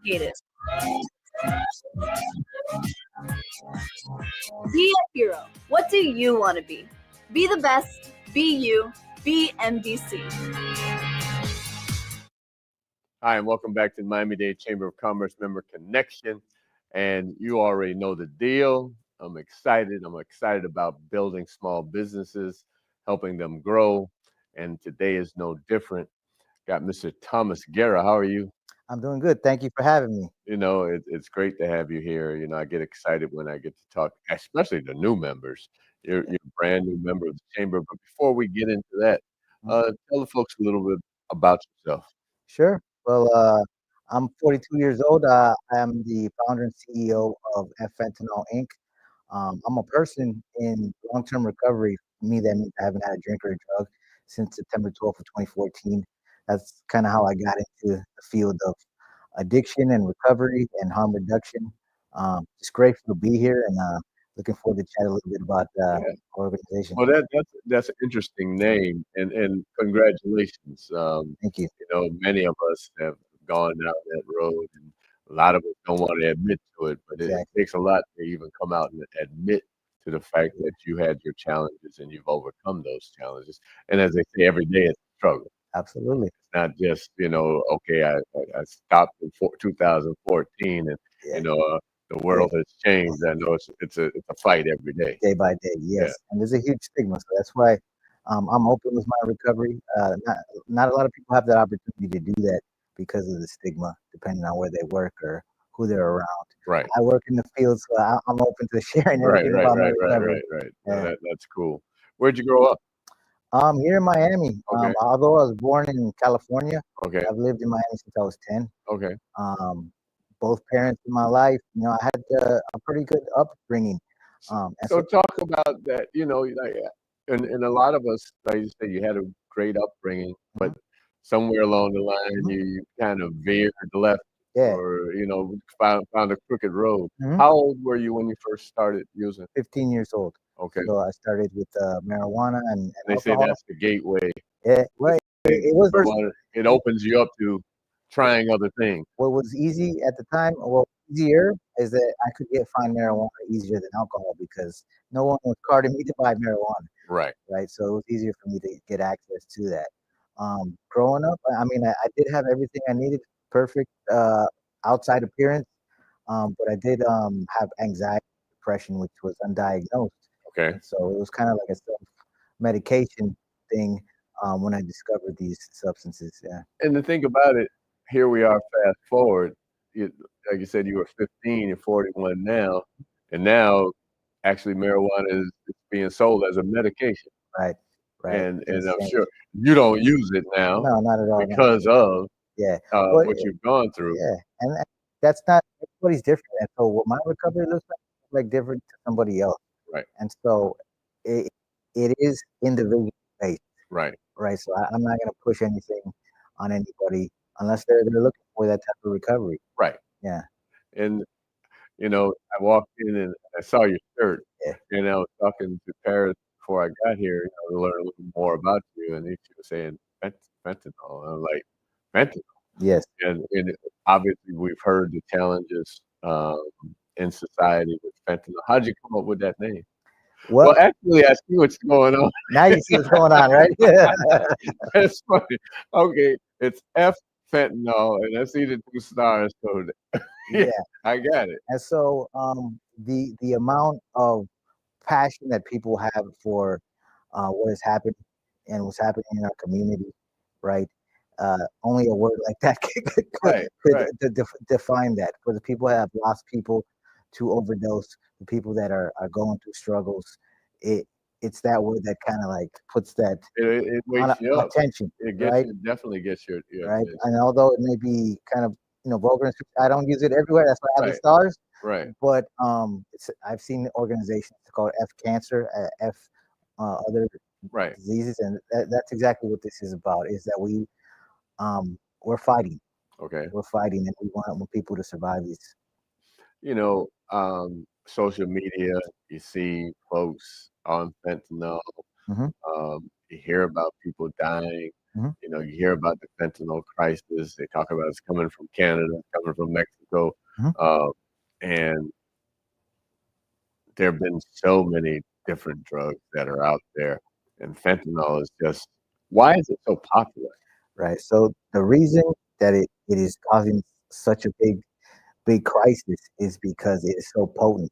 Creative. Be a hero. What do you want to be? Be the best. Be you. Be MDC. Hi, and welcome back to the Miami-Dade Chamber of Commerce Member Connection. And you already know the deal. I'm excited. I'm excited about building small businesses, helping them grow. And today is no different. Got Mr. Thomas Guerra. How are you? I'm doing good. Thank you for having me. It's great to have you here. I get excited when I get to talk, especially the new members. You're a brand new member of the chamber. But before we get into that, tell the folks a little bit about yourself. Sure. Well, I'm 42 years old. I am the founder and CEO of F Fentanyl Inc. I'm a person in long-term recovery. For me, that means I haven't had a drink or a drug since September 12th of 2014. That's kind of how I got into the field of addiction and recovery and harm reduction. Just grateful to be here and looking forward to chat a little bit about Yeah. our organization. Well, that's an interesting name, and congratulations. Thank you. Many of us have gone down that road, and a lot of us don't want to admit to it, but it Exactly. takes a lot to even come out and admit to the fact that you had your challenges and you've overcome those challenges. And as they say, every day it's a struggle. Absolutely. It's not just, okay, I stopped in 2014 and, Yeah. you know, uh, the world has changed. I know it's a fight every day. Day by day, Yeah. yes. And there's a huge stigma. So that's why I'm open with my recovery. Not a lot of people have that opportunity to do that because of the stigma, depending on where they work or who they're around. Right. I work in the field, so I'm open to sharing Right, everything right, about my right, right, recovery. right, right. No, Yeah. that's cool. Where'd you grow up? Here in Miami, Okay, although I was born in California, okay, I've lived in Miami since I was 10. okay. Both parents in my life, I had a pretty good upbringing. And So so, talk about that, like, and a lot of us, like you said, you had a great upbringing, but mhm, somewhere along the line, mhm, you kind of veered left yeah. or, found a crooked road. Mhm. How old were you when you first started using? 15 years old. Okay. So I started with marijuana and They say alcohol. that's the gateway. Yeah, right. It was first. It opens you up to trying other things. What was easy at the time, well, easier is that I could find marijuana easier than alcohol because no one was carting me to buy marijuana, Right. right? So it was easier for me to get access to that. Growing up, I mean, I did have everything I needed, perfect outside appearance, but I did have anxiety, depression, which was undiagnosed. Okay. And so it was kind of like a self-medication thing when I discovered these substances. Yeah. And to think about it, here we are, fast forward. You, like you said, you were 15, you're 41 now, and now actually marijuana is being sold as a medication. Right, right. And And it's I'm changed. sure you don't use it now No, not at all. No. because of Yeah. Well, what you've gone through. yeah. And that's not everybody's different. And so what my recovery looks like different to somebody else. Right, And so it it is individual based, right, right? So I'm not gonna push anything on anybody unless they're looking for that type of recovery. right. Yeah. And I walked in and I saw your shirt, Yeah. and I was talking to Paris before I got here, to learn a little more about you, and she was saying fentanyl. And I'm like, fentanyl. Yes. And obviously we've heard the challenges in society with fentanyl. How'd you come up with that name? Well, Well, actually, I see what's going on. now you see what's going on, right? That's funny. Okay, it's F Fentanyl, and I see the two stars. So yeah, Yeah. I got it. And so the amount of passion that people have for what has happened and what's happening in our community, right? Only a word like that Right, right. could define that. For the people that have lost people to overdose, the people that are going through struggles, it it's that word that kind of like puts that It on wakes you up. attention, It gets right? you definitely gets your Right. attention. And although it may be kind of vulgar, I don't use it everywhere. That's why I have the Right, stars. right. But I've seen organizations called F Cancer, F other Right. diseases, and that's exactly what this is about. Is that we're fighting, Okay. and we want people to survive these. Social media, you see folks on fentanyl, Hmm. you hear about people dying. Mhm. You know, you hear about the fentanyl crisis. They talk about it's coming from Canada, coming from Mexico, Mhm. uh, and there have been so many different drugs that are out there, and fentanyl is just why is it so popular? Right. So the reason that it is causing such a big crisis is because it is so potent,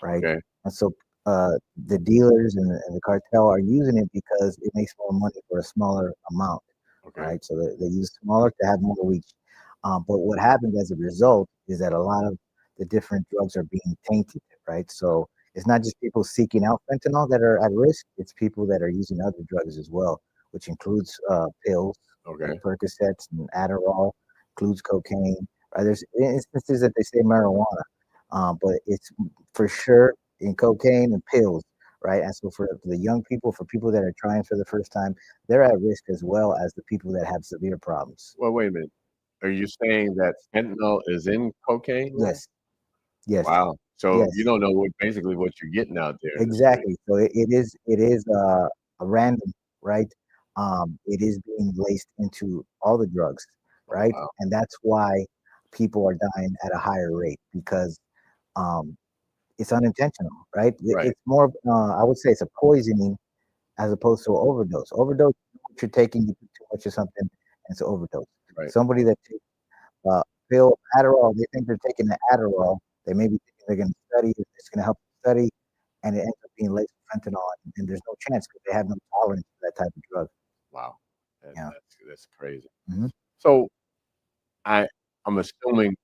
right? Okay, And so the dealers and the cartel are using it because it makes more money for a smaller amount, okay, right? So they use smaller to have more reach. But what happens as a result is that a lot of the different drugs are being tainted, right? So it's not just people seeking out fentanyl that are at risk; it's people that are using other drugs as well, which includes pills like okay. Percocets and Adderall, includes cocaine. There's instances that they say marijuana, but it's for sure in cocaine and pills, right? And so for the young people, for people that are trying for the first time, they're at risk as well as the people that have severe problems. Well, wait a minute. Are you saying that fentanyl is in cocaine now? Yes, yes, Wow. So you yes, don't know basically what you're getting out there in the street. exactly. So it is a random, right? It is being laced into all the drugs, Oh, right? wow. And that's why people are dying at a higher rate because um, it's unintentional, right? Right, It's more, I would say, it's a poisoning as opposed to an overdose. Overdose, you know what you're taking, you took too much of something, and it's an overdose. right, Somebody that takes a pill, Adderall, they think they're taking the Adderall. They may be thinking they're going to study, it's going to help them study, and it ends up being laced with fentanyl, and there's no chance because they have no tolerance for that type of drug. wow. That, Yeah. that's crazy. Hmm. So I I'm assuming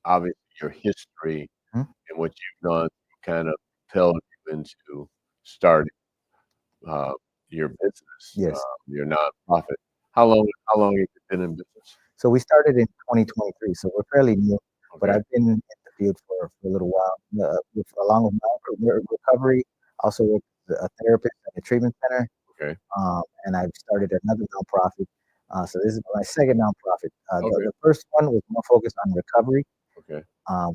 obviously your history Hmm. and what you've done kind of propelled you into starting uh, your business, Yes. your nonprofit. How long have you been in business? So we started in 2023, so we're fairly new, but Okay, I've been in the field for a little while, along with my recovery. Also work as a therapist at a treatment center, okay, and I've started another nonprofit. So this is my second nonprofit. okay, The first one was more focused on recovery, okay.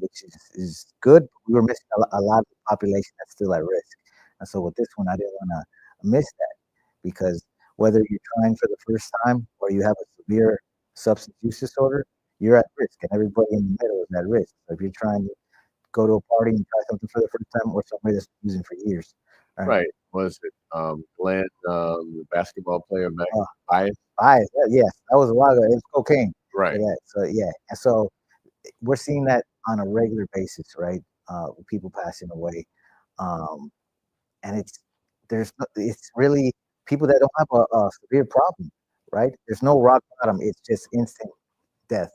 which is good. We were missing a lot of the population that's still at risk. And so with this one, I didn't want to miss that because whether you're trying for the first time or you have a severe substance use disorder, you're at risk, and everybody in the middle is at risk. So if you're trying to go to a party and try something for the first time, or somebody that's been using for years, right? Right. Was it Glenn, the basketball player back Uh, in Bias? Bias, yes, that was a while ago. It was cocaine for Right, that. So yeah, and so we're seeing that on a regular basis, right? With people passing away, um, and it's really people that don't have a severe problem, right? There's no rock bottom. It's just instant death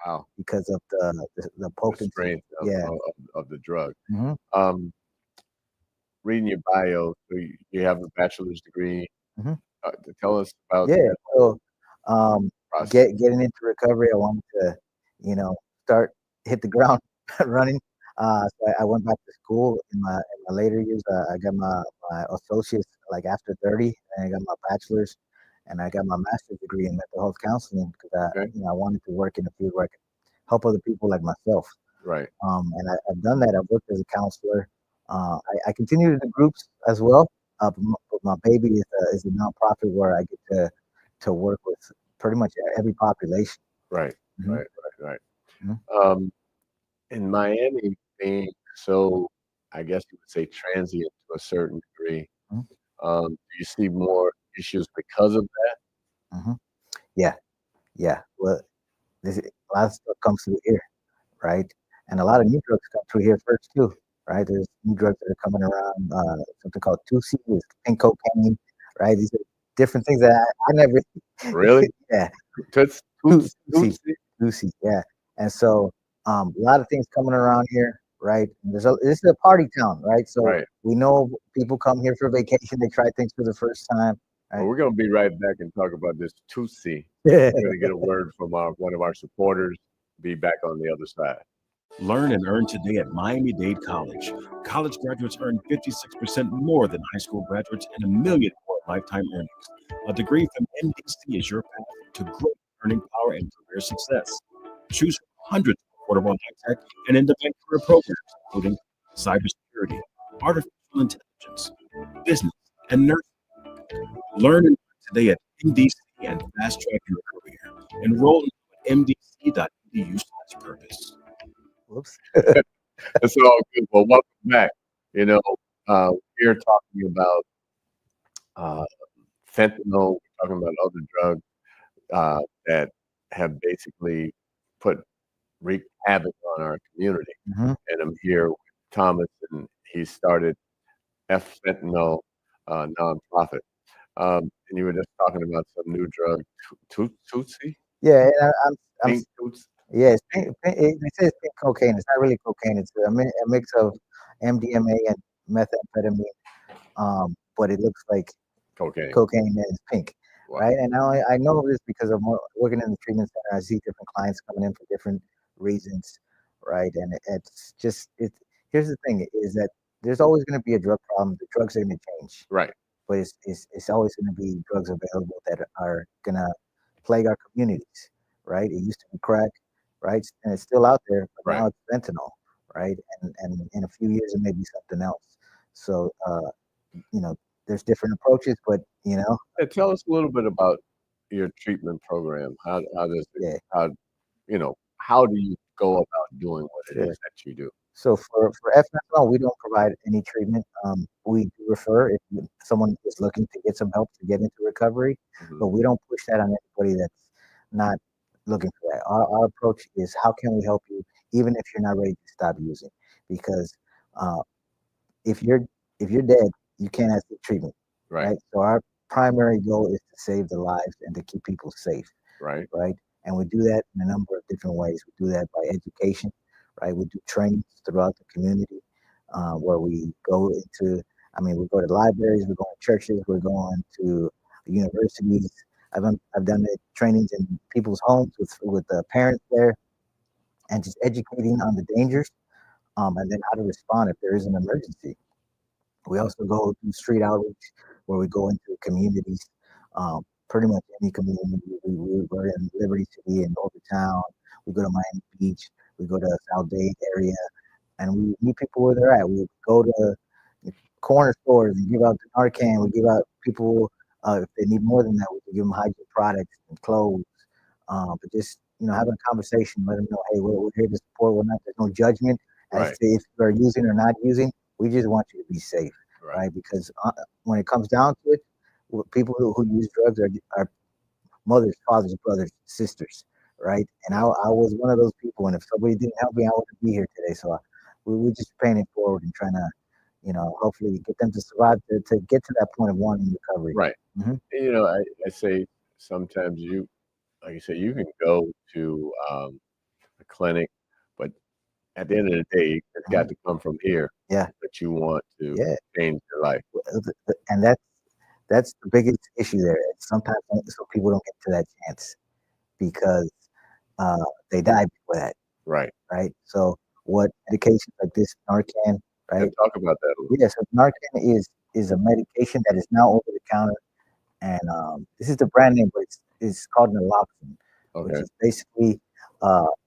wow. because of the The potency. strength Yeah. of the drug. Hmm. Um, reading your bio, so you have a bachelor's degree. Hmm. To tell us about Yeah. that So whole process. getting into recovery, I wanted to, you know, start hit the ground running. So I went back to school in my later years. I got my associates like after 30, and I got my bachelor's, and I got my master's degree in mental health counseling because Okay. I wanted to work in a field where I could help other people like myself. Right. And I've done that. I've worked as a counselor. I continue to do groups as well. But my baby is a nonprofit where I get to work with pretty much every population. Right. Hmm. Right. Right. Hmm. Right. In Miami being so, I guess you would say transient to a certain degree, Hmm. do you see more issues because of that? Hmm. Yeah, yeah. Well, a lot of stuff comes through here, right? And a lot of new drugs come through here first too, right? There's new drugs that are coming around, something called 2C, pink cocaine, right? These are different things that I never, Really? yeah, Toots, two toots, C, tootsie? 2C, yeah. And so a lot of things coming around here, right? And this is a party town, right? So Right. we know people come here for vacation, they try things for the first time, Well, right? we're going to be right back and talk about this tootsie. Yeah. We're going to get a word from one of our supporters. Be back on the other side. Learn and earn today at Miami-Dade College. College graduates earn 56% more than high school graduates and a million more lifetime earnings. A degree from MDC is your path to great earning power and career success. Choose from hundreds of affordable high-tech and in-demand career programs, including cybersecurity, artificial intelligence, business, and nursing. Learn and earn today at MDC and fast-track your career. Enroll at mdc.edu/purpose. Whoops. It's all good. Well, welcome back. You know, we're talking about uh, fentanyl. We're talking about other drugs that have basically put wreaked havoc on our community. hmm And I'm here with Thomas, and he started F Fentanyl nonprofit. And you were just talking about some new drug, Tootsie, Yeah, and I'm pink Toots. yeah, they say it's pink cocaine. It's not really cocaine. It's a mix of MDMA and methamphetamine. But it looks like Cocaine. cocaine and it's pink, Wow. right? And I know this because I'm working in the treatment center. I see different clients coming in for different reasons, right? And it's just it. Here's the thing: is that there's always going to be a drug problem. The drugs are going to change, Right. but it's always going to be drugs available that are going to plague our communities, right? It used to be crack, right? And it's still out there, but Right. now it's fentanyl, right? And in a few years it may be something else. So you know, there's different approaches, but Tell us a little bit about your treatment program. How does it, yeah, how do you go about doing what it sure. is that you do? So for FML, we don't provide any treatment. We do refer if someone is looking to get some help to get into recovery, Mhm. but we don't push that on anybody that's not looking for that. Our approach is how can we help you even if you're not ready to stop using? Because uh, if you're if you're dead, you can't have the treatment, Right. right? So our primary goal is to save the lives and to keep people safe, Right. right? And we do that in a number of different ways. We do that by education, right? We do trainings throughout the community where we go into, I mean, we go to libraries, we go to churches, we're going to universities. I've done the trainings in people's homes with the parents there and just educating on the dangers and then how to respond if there is an emergency. We also go do street outreach where we go into communities, pretty much any community. We're in Liberty City and Overtown. We go to Miami Beach. We go to South Dade area, and we meet people where they're at. We go to corner stores and give out the Narcan. We give out people if they need more than that. We can give them hygiene products and clothes. But just having a conversation, let them know, hey, we're here to support. We're not. There's no judgment as Right. to if you are using or not using. We just want you to be safe, Right. right? Because when it comes down to it, people who use drugs are mothers, fathers, brothers, sisters, right? And I was one of those people. And if somebody didn't help me, I wouldn't be here today. So we just paying it forward and trying to, hopefully get them to survive to get to that point of wanting recovery. Right. hmm I say sometimes like you say, you can go to a clinic, but at the end of the day, it's got to come from here Yeah, that you want to yeah. change your life. And that's the biggest issue there. Sometimes some people don't get to that chance because uh, they die before that, Right. right? So what medications like this Narcan, And right? talk about that a little. Yeah, so Narcan is a medication that is now over the counter, and this is the brand name, but it's called naloxone, which Okay. is basically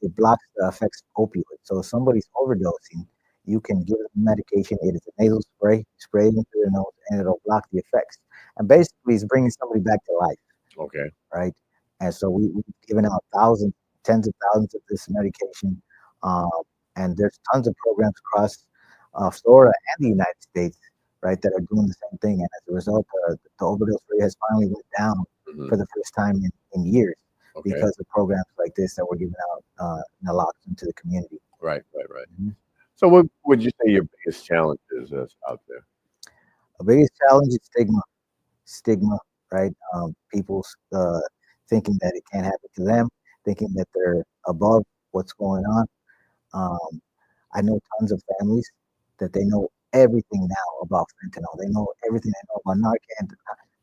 it blocks the effects of opioids. So if somebody's overdosing, you can give them medication. It is a nasal spray, spray it into their nose, and it'll block the effects. And basically, it's bringing somebody back to life, Okay. right? And so we've given out thousands, tens of thousands of this medication, um, and there's tons of programs across Florida and the United States, right, that are doing the same thing. And as a result, the overdose rate has finally went down Hmm. for the first time in years Okay. because of programs like this that we're giving out naloxone to the community. Right. Right. Right. Mhm. So, what would you say your biggest challenge is that's out there? The biggest challenge is stigma, right? People thinking that it can't happen to them, thinking that they're above what's going on. Um, I know tons of families that they know everything now about fentanyl. They know everything they know about Narcan,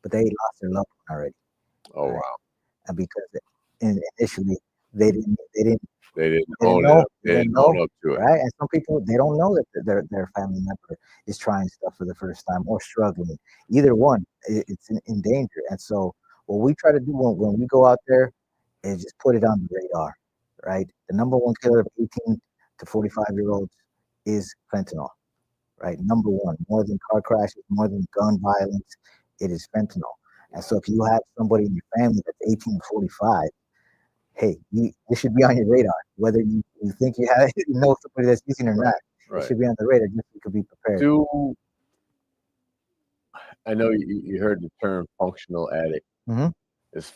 but they lost their loved one already, Oh right? wow, And because initially they didn't, they didn't, they didn't they didn't own know, it. they They didn't didn't own know, up to it. right? And some people they don't know that their family member is trying stuff for the first time or struggling. Either one, it's in danger. And so what we try to do when we go out there is just put it on the radar, right? The number one killer of 18 to 45-year-olds is fentanyl, right? Number one, more than car crashes, more than gun violence, it is fentanyl. And so if you have somebody in your family that's 18 to 45, hey, this should be on your radar. Whether you think you have you know somebody that's using or not, it should be on the radar just so you could be prepared. I know you heard the term functional addict. Mhm. Is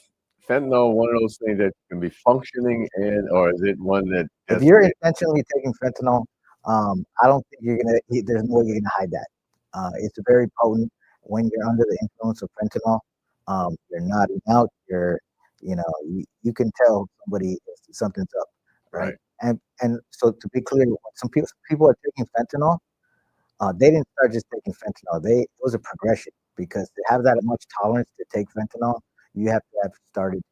fentanyl one of those things that can be functioning or is it one that If you're intentionally taking fentanyl, I don't think there's no way you're gonna hide that. It's very potent. When you're under the influence of fentanyl, you're nodding out. You can tell something's up, right? And so to be clear, when some people are taking fentanyl, they didn't start just taking fentanyl. It was a progression because to have that much tolerance to take fentanyl, you have to have started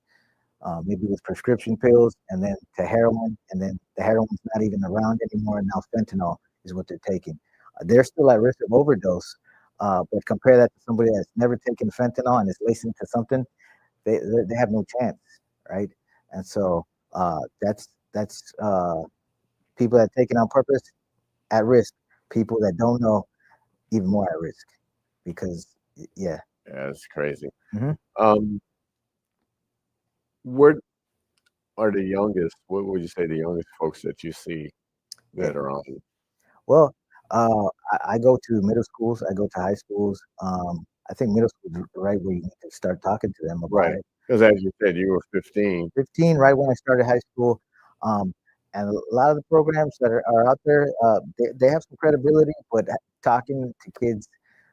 maybe with prescription pills, and then to heroin, and then the heroin's not even around anymore, and now fentanyl is what they're taking. They're still at risk of overdose, but compare that to somebody that's never taken fentanyl and is listening to something, they have no chance, right? And so that's people that take it on purpose at risk. People that don't know, even more at risk, because yeah, that's crazy. Mm-hmm. What are the youngest? What would you say the youngest folks that you see that are on? Well, I go to middle schools. I go to high schools. I think middle school is right where you need to start talking to them about it. Because as you said, you were 15. 15, right when I started high school. And a lot of the programs that are out there, they have some credibility, but talking to kids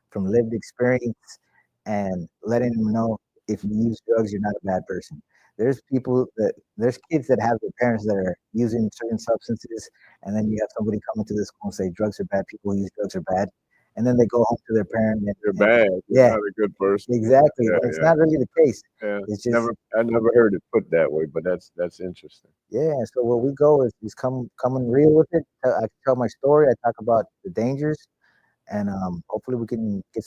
from lived experience and letting them know if you use drugs, you're not a bad person. There's kids that have their parents that are using certain substances, and then you have somebody coming to the school and say drugs are bad, people who use drugs are bad. And then they go home to their parent and they're bad. They're not a good person. Exactly. It's not really the case. It's just I never heard it put that way, but that's interesting. Yeah. So where we go is coming real with it. I tell my story. I talk about the dangers, and hopefully we can get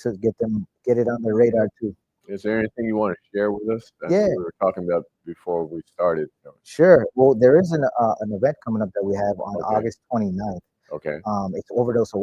it on their radar too. Is there anything you want to share with us? That's what we were talking about before we started. Sure. Well, there is an event coming up that we have on August 29th. Okay. It's Overdose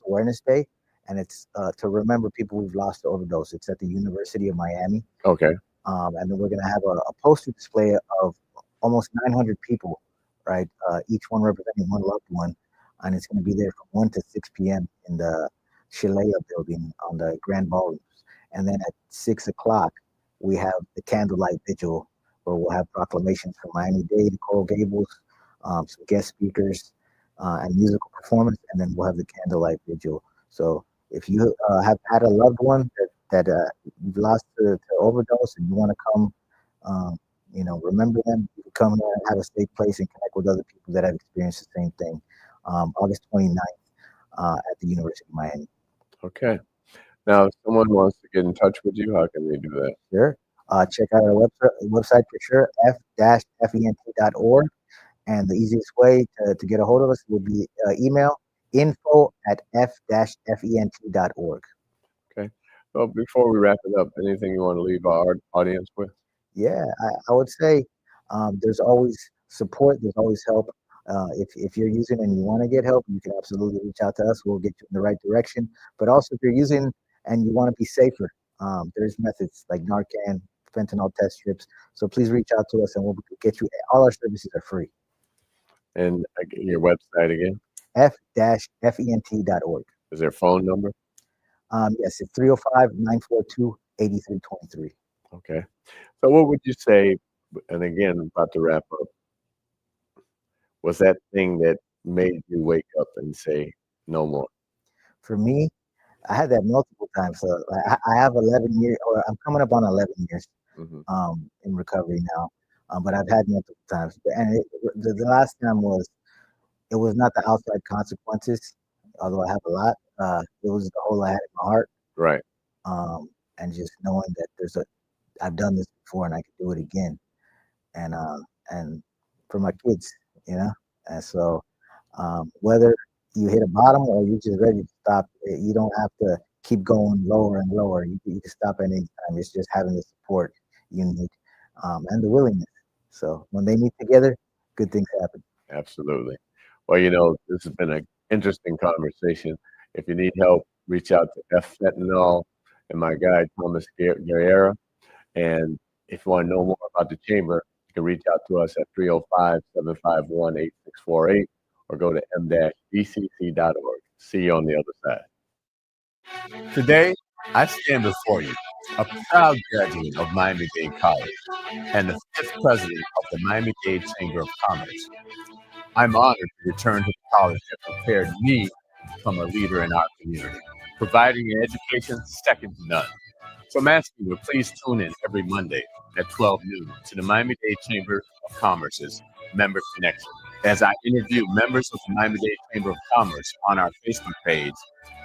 Awareness Day, and it's to remember people we've lost to overdose. It's at the University of Miami. Okay. And then we're going to have a poster display of almost 900 people, right? Each one representing one loved one, and it's going to be there from 1 to 6 p.m. in the Shilea building on the Grand Ballrooms. And then at 6 o'clock, we have the candlelight vigil where we'll have proclamations from Miami-Dade, Coral Gables, some guest speakers, and musical performance, and then we'll have the candlelight vigil. So if you have had a loved one that you've lost to overdose and you want to come, remember them, you can come there and have a safe place and connect with other people that have experienced the same thing. August 29th at the University of Miami. Okay. Now, if someone wants to get in touch with you, how can they do that? Sure. Check out our website for sure, f-fent.org. And the easiest way to get a hold of us would be email info@f-fent.org. Okay. Well, before we wrap it up, anything you want to leave our audience with? Yeah, I would say there's always support. There's always help. If you're using and you want to get help, you can absolutely reach out to us. We'll get you in the right direction. But also, if you're using and you want to be safer, there's methods like Narcan, fentanyl test strips. So please reach out to us and we'll get you. All our services are free. And your website again? f-fent.org. Is there a phone number? Yes, it's 305-942-8323. Okay. So what would you say, and again, about to wrap up, was that thing that made you wake up and say, no more? For me, I had that multiple times. So I have 11 years, or I'm coming up on 11 years in recovery now. But I've had multiple times. And the last time it was not the outside consequences, although I have a lot. It was the hole I had in my heart. Right. And just knowing that I've done this before and I can do it again. And for my kids, And so whether you hit a bottom or you're just ready to stop, you don't have to keep going lower and lower. You can stop at any time. It's just having the support you need and the willingness. So when they meet together, good things happen. Absolutely. Well, this has been an interesting conversation. If you need help, reach out to F Fentanyl and my guy, Thomas Guerra. And if you want to know more about the chamber, you can reach out to us at 305-751-8648 or go to m-dcc.org. See you on the other side. Today, I stand before you, a proud graduate of Miami-Dade College and the fifth president of the Miami-Dade Chamber of Commerce. I'm honored to return to the college that prepared me to become a leader in our community, providing an education second to none. So I'm asking you to please tune in every Monday at 12 noon to the Miami-Dade Chamber of Commerce's Member Connection as I interview members of the Miami-Dade Chamber of Commerce on our Facebook page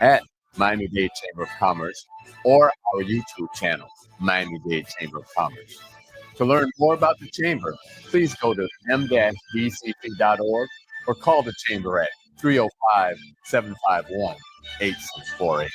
at Miami-Dade Chamber of Commerce or our YouTube channel, Miami-Dade Chamber of Commerce. To learn more about the Chamber, please go to m-dcc.org or call the Chamber at 305-751-8648.